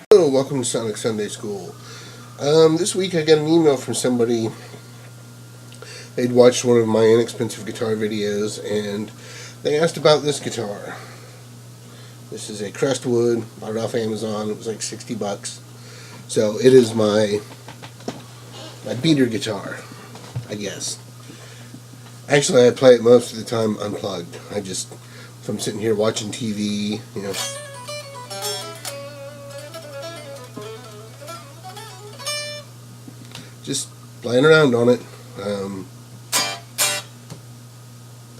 Hello, welcome to Sonic Sunday School. This week I got an email from somebody. They'd watched one of my inexpensive guitar videos and they asked about this guitar. This is a Crestwood, bought it off Amazon. It was like $60. So it is my beater guitar, I guess. Actually, I play it most of the time unplugged. If I'm sitting here watching TV, just playing around on it.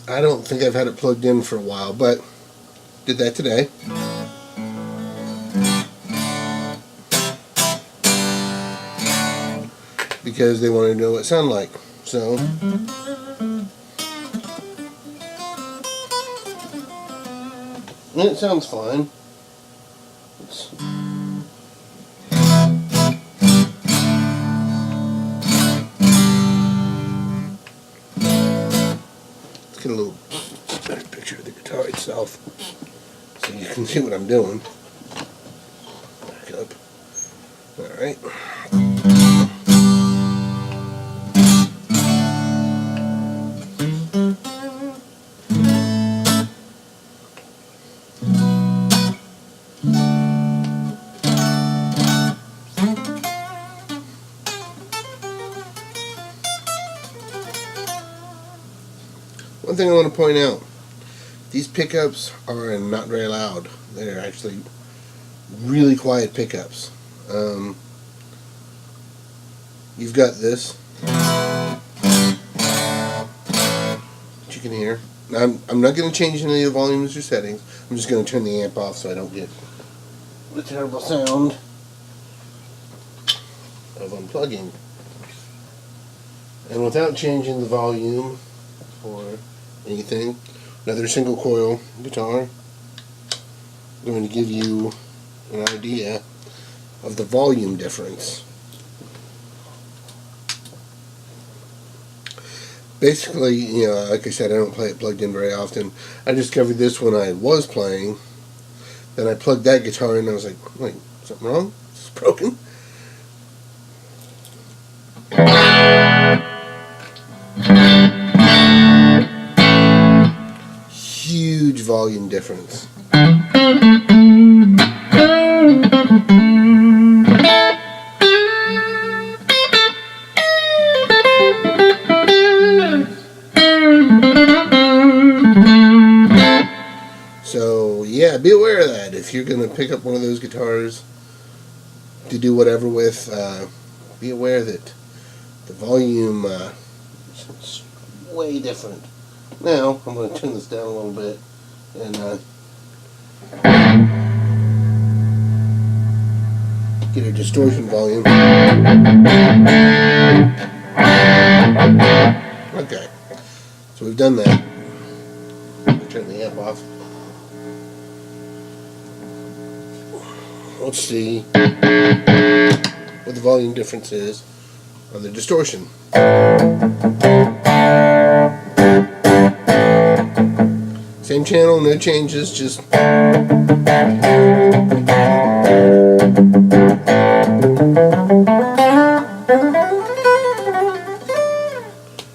I don't think I've had it plugged in for a while, but did that today. Because they wanted to know what it sounded like. So and it sounds fine. Let's get a little better picture of the guitar itself so you can see what I'm doing. Back up. Alright. One thing I want to point out, these pickups are not very loud. They're actually really quiet pickups. You've got this, which you can hear. Now, I'm not going to change any of the volumes or settings. I'm just going to turn the amp off so I don't get the terrible sound of unplugging. And without changing the volume or anything, another single coil guitar. I'm going to give you an idea of the volume difference. Basically, like I said, I don't play it plugged in very often. I discovered this when I was playing. Then I plugged that guitar in and I was like, wait, something wrong? Is this broken? Huge volume difference. So yeah, be aware of that. If you're going to pick up one of those guitars to do whatever with, be aware that the volume is way different. Now, I'm going to turn this down a little bit and get a distortion volume. Okay, so we've done that. Turn the amp off. Let's see what the volume difference is on the distortion. Same channel, no changes, just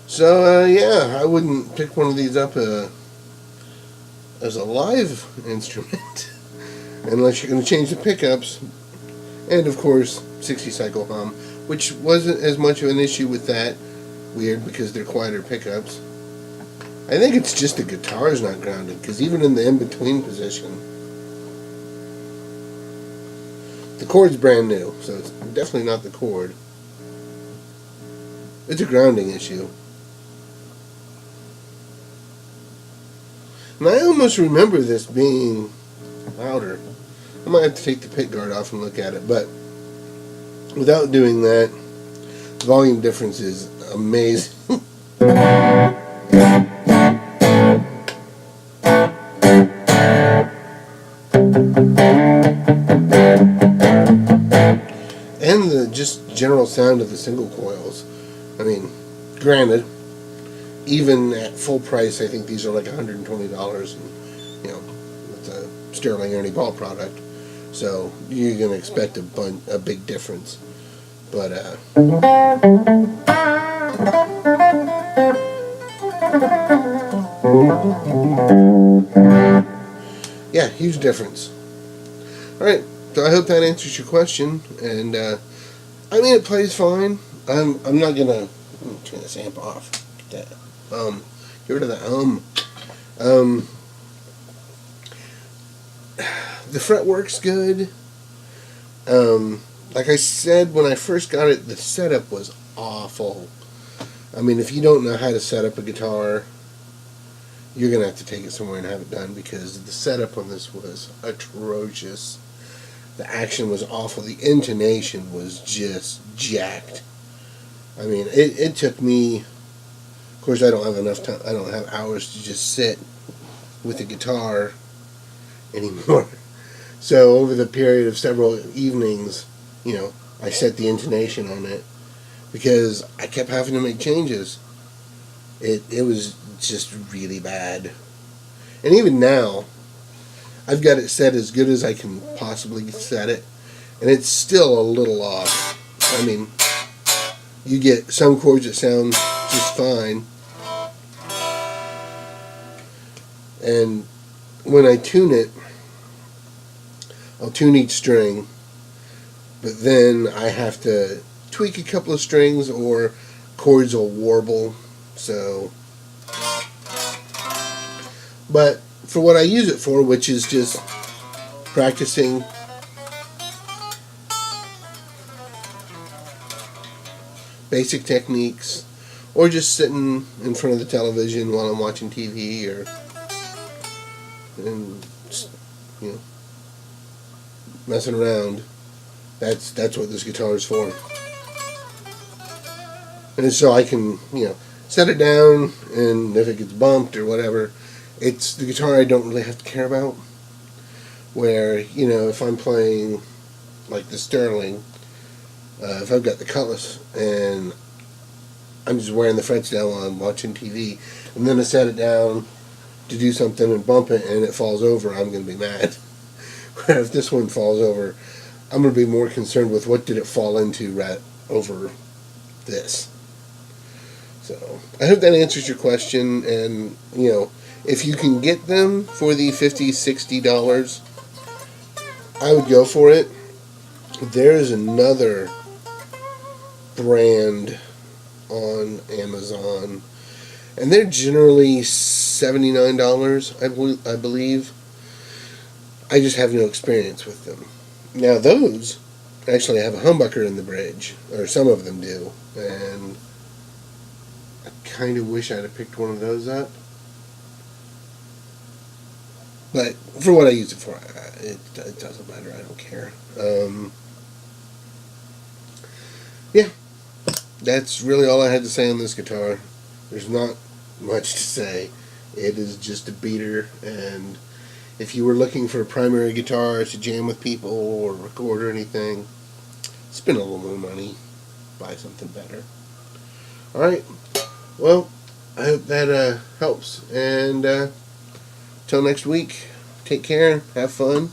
so yeah, I wouldn't pick one of these up as a live instrument unless you're going to change the pickups, and of course 60 cycle hum, which wasn't as much of an issue with that. Weird, because they're quieter pickups. I think it's just the guitar's not grounded, because even in the in-between position, the cord's brand new, so it's definitely not the cord. It's a grounding issue. And I almost remember this being louder. I might have to take the pick guard off and look at it, but without doing that, the volume difference is amazing. And the just general sound of the single coils. I mean, granted, even at full price, I think these are like $120, and, it's a Sterling Ernie Ball product. So you're going to expect a big difference. But, yeah, huge difference. Alright, so I hope that answers your question. And, I mean, it plays fine. I'm not going to turn this amp off. Get that. Get rid of that the fretwork's good. Like I said, when I first got it, the setup was awful. I mean, if you don't know how to set up a guitar, you're going to have to take it somewhere and have it done, because the setup on this was atrocious. The action was awful. The intonation was just jacked. I mean, it took me... Of course, I don't have enough time. I don't have hours to just sit with the guitar anymore. So over the period of several evenings, I set the intonation on it, because I kept having to make changes. It was just really bad. And even now, I've got it set as good as I can possibly set it, and it's still a little off. I mean, you get some chords that sound just fine, and when I tune it, I'll tune each string, but then I have to tweak a couple of strings, or chords will warble. So, but for what I use it for, which is just practicing basic techniques, or just sitting in front of the television while I'm watching TV, and messing around. That's what this guitar is for. And so I can, set it down, and if it gets bumped or whatever, it's the guitar I don't really have to care about. Where, if I'm playing like the Sterling, if I've got the Cutlass and I'm just wearing the frets down while I'm watching TV, and then I set it down to do something and bump it and it falls over, I'm going to be mad. Where if this one falls over, I'm going to be more concerned with what did it fall into right over this. So, I hope that answers your question, and, if you can get them for the $50, $60, I would go for it. There's another brand on Amazon, and they're generally $79, I believe. I just have no experience with them. Now, those actually have a humbucker in the bridge, or some of them do, and I kind of wish I'd have picked one of those up. But for what I use it for, it doesn't matter. I don't care. Yeah, that's really all I had to say on this guitar. There's not much to say. It is just a beater, and if you were looking for a primary guitar to jam with people or record or anything, spend a little more money, buy something better. Alright, well, I hope that helps, and till next week, take care, have fun.